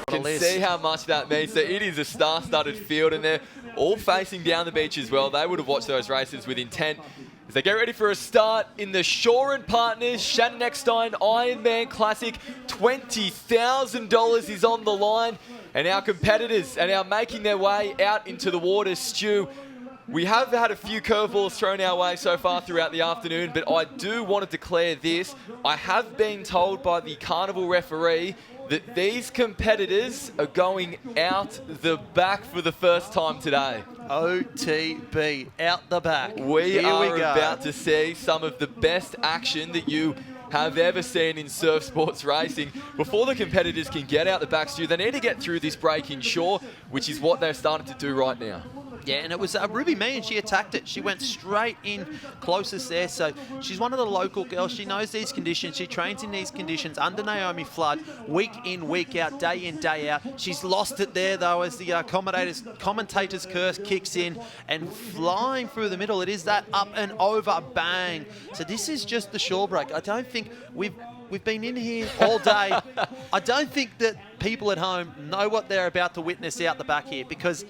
Can see how much that means. So it is a star-studded field, and they're all facing down the beach as well. They would have watched those races with intent. As they get ready for a start in the Shaw & Partners Shannon Eckstein Ironman Classic, $20,000 is on the line, and our competitors are now making their way out into the water. Stu, we have had a few curveballs thrown our way so far throughout the afternoon, but I do want to declare this. I have been told by the carnival referee that these competitors are going out the back for the first time today. OTB, out the back. We are about to see some of the best action that you have ever seen in surf sports racing. Before the competitors can get out the back, Stu, they need to get through this break inshore, which is what they're starting to do right now. Yeah, and it was Ruby Mee, and she attacked it. She went straight in closest there. So she's one of the local girls. She knows these conditions. She trains in these conditions under Naomi Flood, week in, week out, day in, day out. She's lost it there, though, as the commentator's curse kicks in, and flying through the middle. It is that up and over bang. So this is just the shore break. I don't think we've been in here all day. I don't think that people at home know what they're about to witness out the back here, because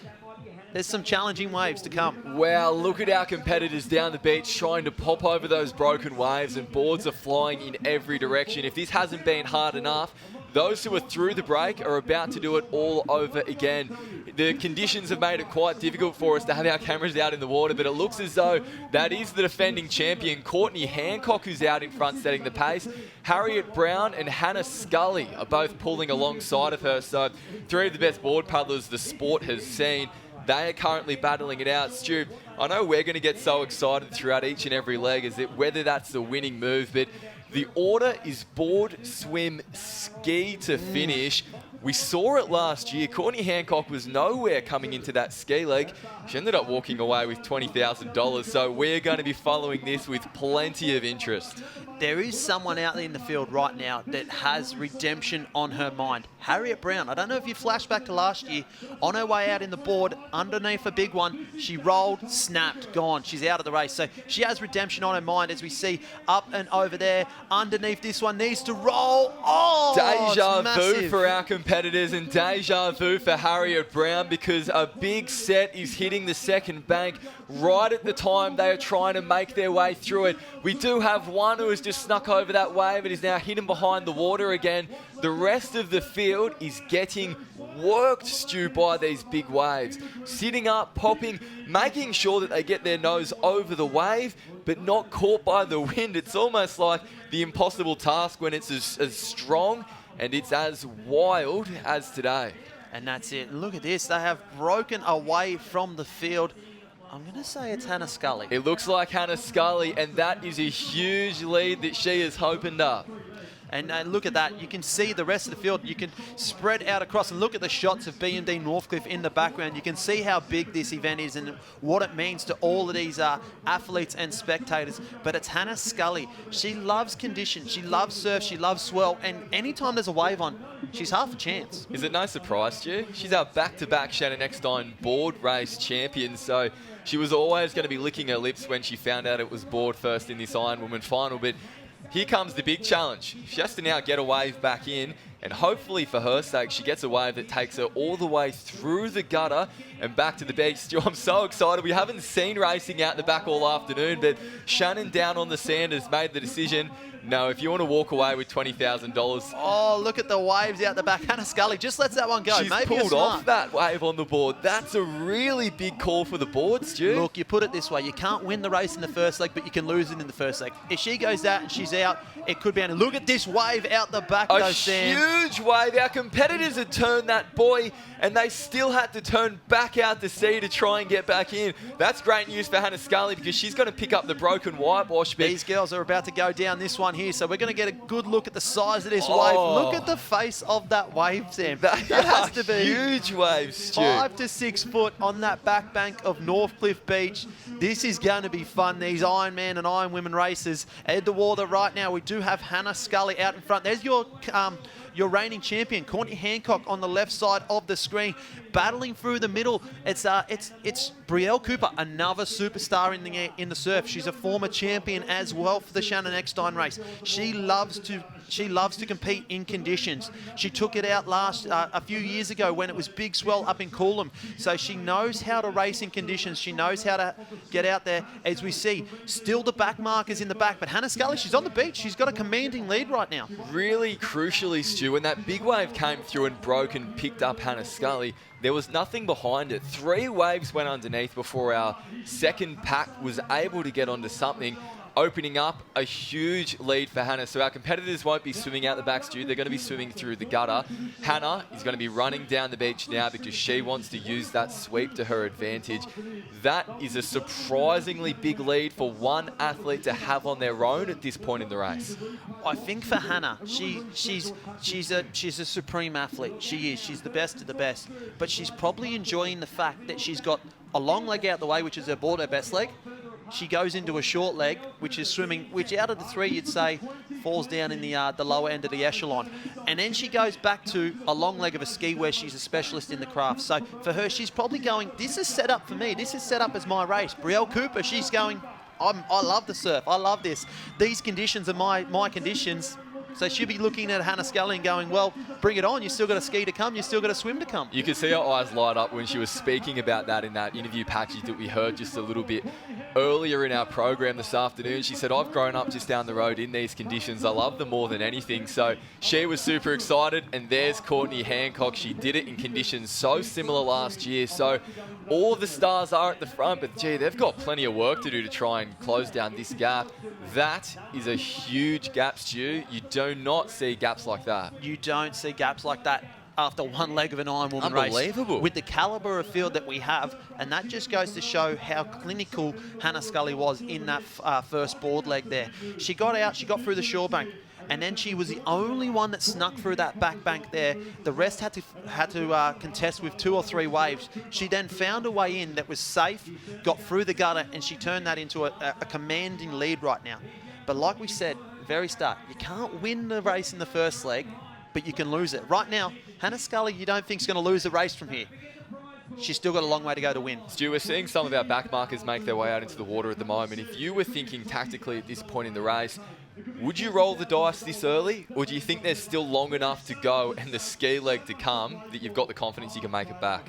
there's some challenging waves to come. Wow, look at our competitors down the beach trying to pop over those broken waves, and boards are flying in every direction. If this hasn't been hard enough, those who are through the break are about to do it all over again. The conditions have made it quite difficult for us to have our cameras out in the water, but it looks as though that is the defending champion, Courtney Hancock, who's out in front setting the pace. Harriet Brown and Hannah Scully are both pulling alongside of her. So 3 of the best board paddlers the sport has seen. They are currently battling it out. Stu, I know we're going to get so excited throughout each and every leg as it, whether that's the winning move, but the order is board, swim, ski to finish. We saw it last year. Courtney Hancock was nowhere coming into that ski leg. She ended up walking away with $20,000. So we're going to be following this with plenty of interest. There is someone out there in the field right now that has redemption on her mind. Harriet Brown. I don't know if you flash back to last year. On her way out in the board, underneath a big one, she rolled, snapped, gone. She's out of the race. So she has redemption on her mind, as we see up and over there. Underneath this one needs to roll. Oh, deja vu for our competitors, and deja vu for Harriet Brown, because a big set is hitting the second bank right at the time they are trying to make their way through it. We do have one who has just snuck over that wave and is now hidden behind the water again. The rest of the field is getting worked, Stu, by these big waves. Sitting up, popping, making sure that they get their nose over the wave, but not caught by the wind. It's almost like the impossible task when it's as strong and it's as wild as today. And that's it. Look at this. They have broken away from the field. I'm going to say it's Hannah Scully. It looks like Hannah Scully, and that is a huge lead that she has opened up. And look at that. You can see the rest of the field. You can spread out across and look at the shots of B&D Northcliffe in the background. You can see how big this event is and what it means to all of these athletes and spectators. But it's Hannah Scully. She loves conditions. She loves surf. She loves swell. And anytime there's a wave on, she's half a chance. Is it no surprise, Stu? She's our back-to-back Shannon Eckstein board race champion. So she was always going to be licking her lips when she found out it was board first in this Ironwoman final. But here comes the big challenge. She has to now get a wave back in, and hopefully for her sake, she gets a wave that takes her all the way through the gutter and back to the beach. Stu, I'm so excited. We haven't seen racing out the back all afternoon, but Shannon down on the sand has made the decision. No, if you want to walk away with $20,000. Oh, look at the waves out the back. Hannah Scully just lets that one go. She's pulled off that wave on the board. That's a really big call for the board, Stu. Look, you put it this way. You can't win the race in the first leg, but you can lose it in the first leg. If she goes out and she's out, it could be. And look at this wave out the back, though, Sam. A huge wave. Our competitors had turned that buoy, and they still had to turn back out to sea to try and get back in. That's great news for Hannah Scully, because she's going to pick up the broken whitewash. These girls are about to go down this one here, so we're going to get a good look at the size of this wave. Look at the face of that wave, Sam. That has to be huge waves, Stu. 5 to 6 foot on that back bank of Northcliffe Beach. This is going to be fun, these Ironman and Ironwomen races. At the water right now, we do have Hannah Scully out in front. There's your your reigning champion, Courtney Hancock, on the left side of the screen, battling through the middle. It's Brielle Cooper, another superstar in the surf. She's a former champion as well for the Shannon Eckstein race. She loves to compete in conditions. She took it out a few years ago when it was big swell up in Coolum. So she knows how to race in conditions. She knows how to get out there. As we see, still the back markers in the back, but Hannah Scully, she's on the beach. She's got a commanding lead right now. Really crucially, Stu, when that big wave came through and broke and picked up Hannah Scully, there was nothing behind it. 3 waves went underneath before our second pack was able to get onto something, opening up a huge lead for Hannah. So our competitors won't be swimming out the back, Stu. They're going to be swimming through the gutter. Hannah is going to be running down the beach now because she wants to use that sweep to her advantage. That is a surprisingly big lead for one athlete to have on their own at this point in the race. I think for Hannah, she's a supreme athlete. She is. She's the best of the best. But she's probably enjoying the fact that she's got a long leg out the way, which is her best leg. She goes into a short leg, which is swimming, which out of the 3 you'd say falls down in the lower end of the echelon. And then she goes back to a long leg of a ski where she's a specialist in the craft. So for her, she's probably going, this is set up for me. This is set up as my race. Brielle Cooper, she's going, I love the surf. I love this. These conditions are my conditions. So she'll be looking at Hannah Scully and going, well, bring it on. You still got a ski to come. You still got a swim to come. You could see her eyes light up when she was speaking about that in that interview package that we heard just a little bit earlier in our program this afternoon. She said, I've grown up just down the road in these conditions. I love them more than anything. So she was super excited. And there's Courtney Hancock. She did it in conditions so similar last year. So all the stars are at the front, but gee, they've got plenty of work to do to try and close down this gap. That is a huge gap, Stu. You do not see gaps like that. You don't see gaps like that after one leg of an Ironwoman race. Unbelievable. With the caliber of field that we have, and that just goes to show how clinical Hannah Scully was in that first board leg there. She got out, she got through the shore bank, and then she was the only one that snuck through that back bank there. The rest had to contest with 2 or 3 waves. She then found a way in that was safe, got through the gutter, and she turned that into a commanding lead right now. But like we said, very start, you can't win the race in the first leg, but you can lose it. Right now, Hannah Scully, you don't think is going to lose the race from here. She's still got a long way to go to win. Stu, we're seeing some of our back markers make their way out into the water at the moment. If you were thinking tactically at this point in the race, would you roll the dice this early? Or do you think there's still long enough to go and the ski leg to come that you've got the confidence you can make it back?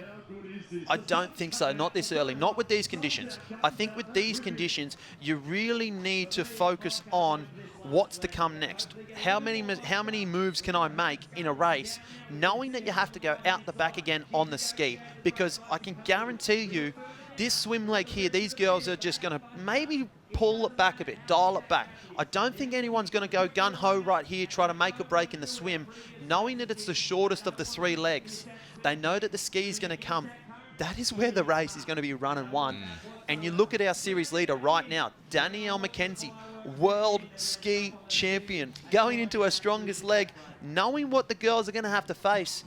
I don't think so. Not this early. Not with these conditions. I think with these conditions, you really need to focus on what's to come next. How many moves can I make in a race, knowing that you have to go out the back again on the ski? Because I can guarantee you, this swim leg here, these girls are just going to maybe pull it back a bit, dial it back. I don't think anyone's going to go gun-ho right here, try to make a break in the swim, knowing that it's the shortest of the 3 legs. They know that the ski is going to come. That is where the race is going to be run and won. And you look at our series leader right now, Danielle McKenzie, world ski champion, going into her strongest leg, knowing what the girls are going to have to face.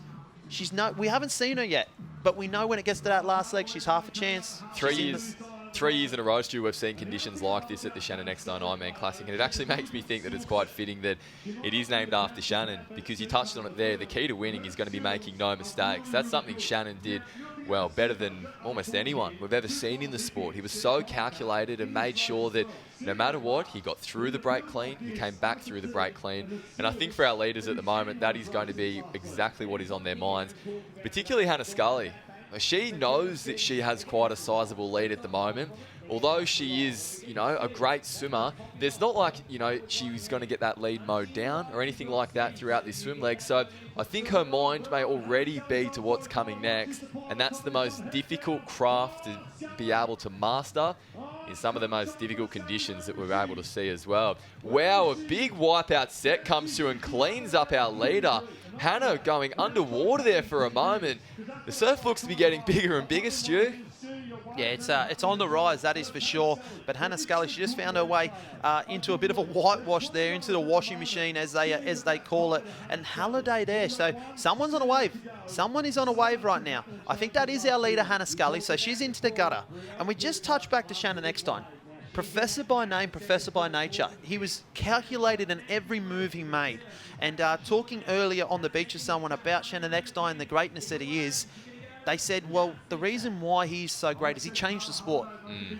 We haven't seen her yet, but we know when it gets to that last leg, she's half a chance. 3 years in a row, Stu, we've seen conditions like this at the Shannon Eckstein Ironman Classic, and it actually makes me think that it's quite fitting that it is named after Shannon, because you touched on it there. The key to winning is going to be making no mistakes. That's something Shannon did, well, better than almost anyone we've ever seen in the sport. He was so calculated and made sure that no matter what, he got through the break clean, he came back through the break clean. And I think for our leaders at the moment, that is going to be exactly what is on their minds, particularly Hannah Scully. She knows that she has quite a sizable lead at the moment. Although she is, a great swimmer, there's not like, she's going to get that lead mowed down or anything like that throughout this swim leg. So I think her mind may already be to what's coming next. And that's the most difficult craft to be able to master in some of the most difficult conditions that we're able to see as well. Wow, a big wipeout set comes through and cleans up our leader. Hannah going underwater there for a moment. The surf looks to be getting bigger and bigger, Stu. Yeah, it's on the rise, that is for sure. But Hannah Scully, she just found her way into a bit of a whitewash there, into the washing machine, as they call it. And Halliday there, so someone's on a wave. Someone is on a wave right now. I think that is our leader, Hannah Scully. So she's into the gutter. And we just touched back to Shannon Eckstein. Professor by name, professor by nature. He was calculated in every move he made. And talking earlier on the beach with someone about Shannon Eckstein, the greatness that he is, they said, well, the reason why he's so great is he changed the sport.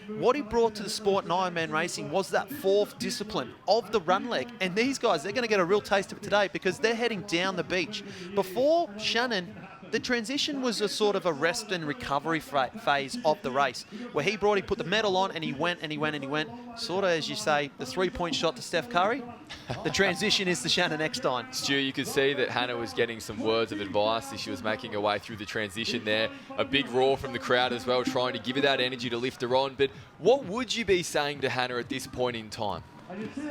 What he brought to the sport in Ironman racing was that fourth discipline of the run leg. And these guys, they're going to get a real taste of it today because they're heading down the beach. Before Shannon, the transition was a sort of a rest and recovery phase of the race, where he put the medal on and he went and he went and he went. Sort of, as you say, the three-point shot to Steph Curry. The transition is to Shannon Eckstein. Stu, you could see that Hannah was getting some words of advice as she was making her way through the transition there. A big roar from the crowd as well, trying to give her that energy to lift her on. But what would you be saying to Hannah at this point in time?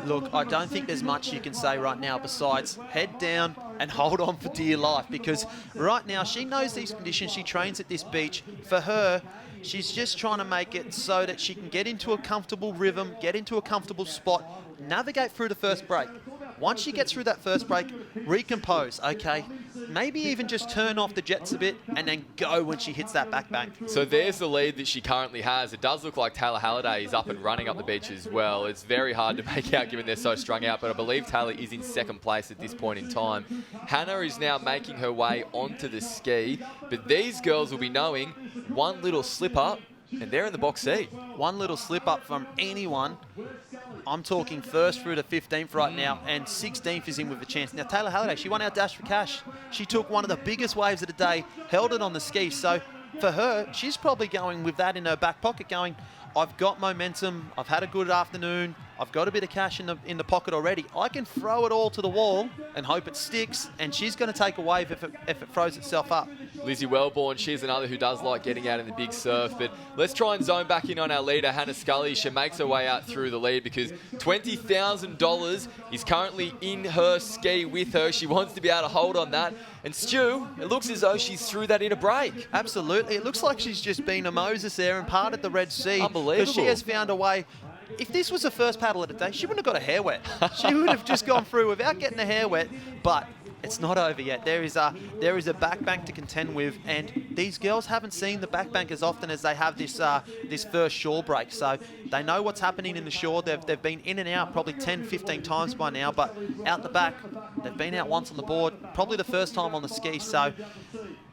Look, I don't think there's much you can say right now besides head down and hold on for dear life, because right now she knows these conditions. She trains at this beach. For her, she's just trying to make it so that she can get into a comfortable rhythm, get into a comfortable spot, navigate through the first break. Once she gets through that first break, recompose, okay? Maybe even just turn off the jets a bit and then go when she hits that back bank. So there's the lead that she currently has. It does look like Taylor Halliday is up and running up the beach as well. It's very hard to make out given they're so strung out, but I believe Taylor is in second place at this point in time. Hannah is now making her way onto the ski, but these girls will be knowing one little slip up and they're in the box seat. One little slip up from anyone. I'm talking first through to 15th right now, and 16th is in with a chance. Now, Taylor Halliday, she won our Dash for Cash. She took one of the biggest waves of the day, held it on the ski. So for her, she's probably going with that in her back pocket going, I've got momentum, I've had a good afternoon, I've got a bit of cash in the pocket already. I can throw it all to the wall and hope it sticks, and she's going to take a wave if it throws itself up. Lizzie Wellborn, she's another who does like getting out in the big surf, but let's try and zone back in on our leader, Hannah Scully. She makes her way out through the lead because $20,000 is currently in her ski with her. She wants to be able to hold on that. And Stu, it looks as though she's through that in a break. Absolutely. It looks like she's just been a Moses there and parted the Red Sea. Unbelievable. Because she has found a way. If this was the first paddle of the day, she wouldn't have got a hair wet. She would have just gone through without getting a hair wet. But it's not over yet. There is a back bank to contend with, and these girls haven't seen the back bank as often as they have this first shore break. So they know what's happening in the shore. They've been in and out probably 10, 15 times by now, but out the back, they've been out once on the board, probably the first time on the ski. So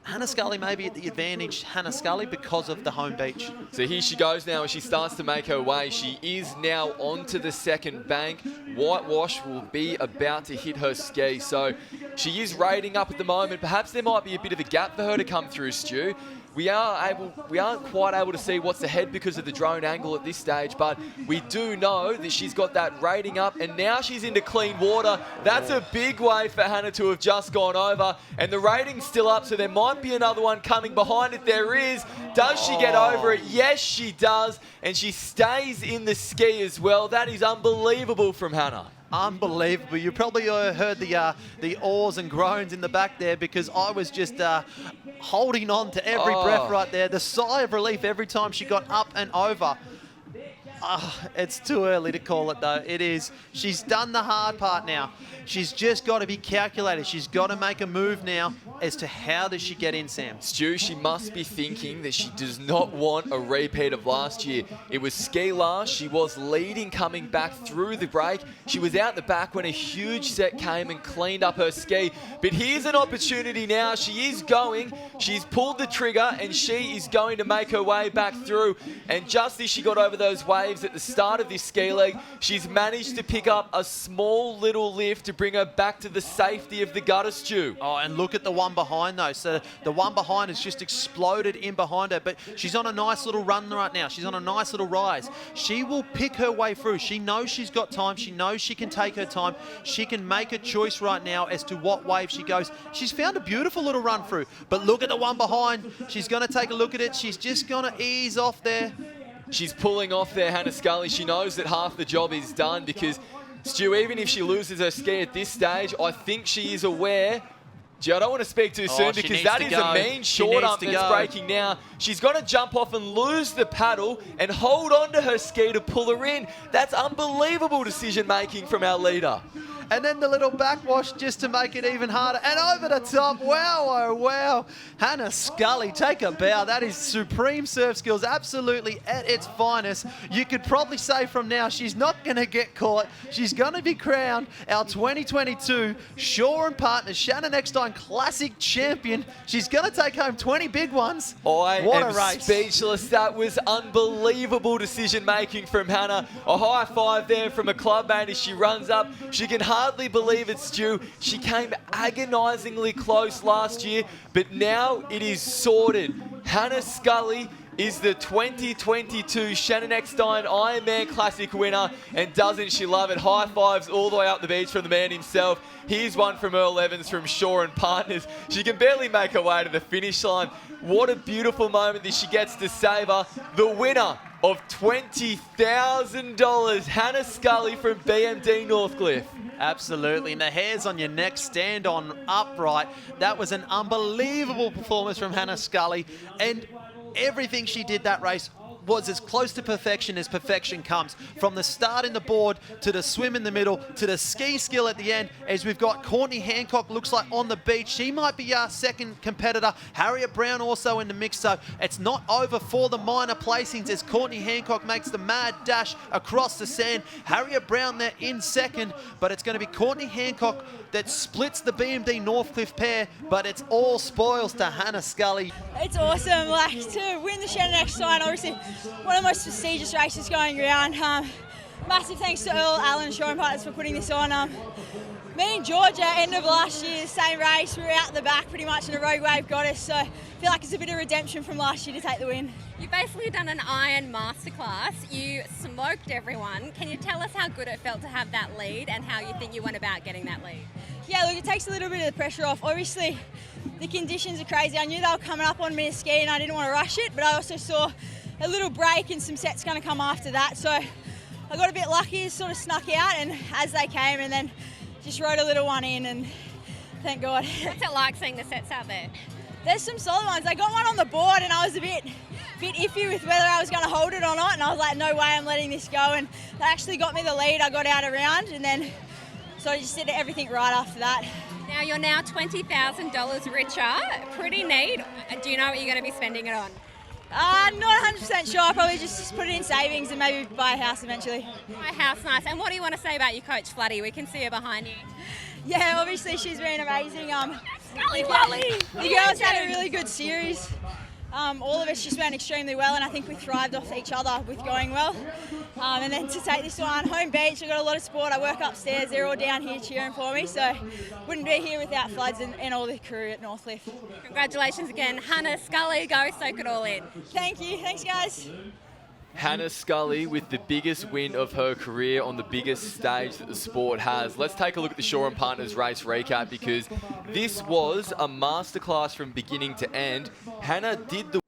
Hannah Scully may be at the advantage, Hannah Scully, because of the home beach. So here she goes now as she starts to make her way. She is now onto the second bank. Whitewash will be about to hit her ski. So she is rating up at the moment. Perhaps there might be a bit of a gap for her to come through, Stu. We aren't quite able to see what's ahead because of the drone angle at this stage, but we do know that she's got that rating up, and now she's into clean water. That's a big wave for Hannah to have just gone over, and the rating's still up, so there might be another one coming behind it. There is. Does she get over it? Yes, she does, and she stays in the ski as well. That is unbelievable from Hannah. Unbelievable. You probably heard the awes and groans in the back there, because I was just holding on to every breath right there. The sigh of relief every time she got up and over. It's too early to call it, though. It is. She's done the hard part now. She's just got to be calculated. She's got to make a move now as to how does she get in, Sam. Stu, she must be thinking that she does not want a repeat of last year. It was ski last. She was leading coming back through the break. She was out the back when a huge set came and cleaned up her ski. But here's an opportunity now. She is going. She's pulled the trigger, and she is going to make her way back through. And just as she got over those waves at the start of this ski leg, she's managed to pick up a small little lift to bring her back to the safety of the gutter, Stu. Oh, and look at the one behind, though. So the one behind has just exploded in behind her, but she's on a nice little run right now. She's on a nice little rise. She will pick her way through. She knows she's got time. She knows she can take her time. She can make a choice right now as to what wave she goes. She's found a beautiful little run through, but look at the one behind. She's going to take a look at it. She's just going to ease off there. She's pulling off there, Hannah Scully. She knows that half the job is done because, Stu, even if she loses her ski at this stage, I think she is aware. Gee, I don't want to speak too soon because that is a mean short up that's breaking now. She's got to jump off and lose the paddle and hold on to her ski to pull her in. That's unbelievable decision-making from our leader. And then the little backwash just to make it even harder. And over the top. Wow, oh wow. Hannah Scully, take a bow. That is supreme surf skills, absolutely at its finest. You could probably say from now she's not going to get caught. She's going to be crowned our 2022 Shaw and Partners Shannon Eckstein Classic Champion. She's going to take home 20 big ones. I What am a race. speechless. That was unbelievable decision making from Hannah. A high five there from a clubmate as she runs up. She can hardly believe it's due. She came agonisingly close last year, but now it is sorted. Hannah Scully is the 2022 Shannon Eckstein Ironman Classic winner, and doesn't she love it? High fives all the way up the beach from the man himself. Here's one from Earl Evans from Shaw and Partners. She can barely make her way to the finish line. What a beautiful moment that she gets to savour. The winner of $20,000, Hannah Scully from BMD Northcliffe. Absolutely, and the hairs on your neck stand on upright. That was an unbelievable performance from Hannah Scully, and everything she did that race was as close to perfection as perfection comes. From the start in the board, to the swim in the middle, to the ski skill at the end, as we've got Courtney Hancock, looks like on the beach. She might be our second competitor. Harriet Brown also in the mix, so it's not over for the minor placings as Courtney Hancock makes the mad dash across the sand. Harriet Brown there in second, but it's going to be Courtney Hancock that splits the BMD Northcliffe pair, but it's all spoils to Hannah Scully. It's awesome, like, to win the Shannon Eckstein, obviously one of the most prestigious races going around. Massive thanks to Earl, Alan and Shaw and Partners for putting this on. Me and Georgia, end of last year, same race, we were out the back pretty much and a rogue wave got us, so I feel like it's a bit of redemption from last year to take the win. You've basically done an Iron Masterclass. You smoked everyone. Can you tell us how good it felt to have that lead and how you think you went about getting that lead? Yeah, look, it takes a little bit of the pressure off. Obviously, the conditions are crazy. I knew they were coming up on me to ski and I didn't want to rush it, but I also saw a little break and some sets going to come after that. So I got a bit lucky, sort of snuck out, and as they came, and then just rode a little one in, and thank God. What's it like seeing the sets out there? There's some solid ones. I got one on the board and I was a bit iffy with whether I was going to hold it or not, and I was like, no way, I'm letting this go, and that actually got me the lead. I got out around, and then so I just did everything right after that. Now you're now $20,000 richer. Pretty neat. Do you know what you're going to be spending it on? Not 100% sure. I'll probably just put it in savings and maybe buy a house eventually. My house, nice. And what do you want to say about your coach, Floody? We can see her behind you. Yeah, obviously she's been amazing. Scully Wally! The girls had a really good series. All of us just went extremely well, and I think we thrived off each other with going well. And then to take this one, home beach, I've got a lot of support. I work upstairs, they're all down here cheering for me, so wouldn't be here without Floods and all the crew at Northcliffe. Congratulations again. Hannah Scully, go soak it all in. Thank you. Thanks, guys. Hannah Scully with the biggest win of her career on the biggest stage that the sport has. Let's take a look at the Shaw and Partners race recap, because this was a masterclass from beginning to end. Hannah did the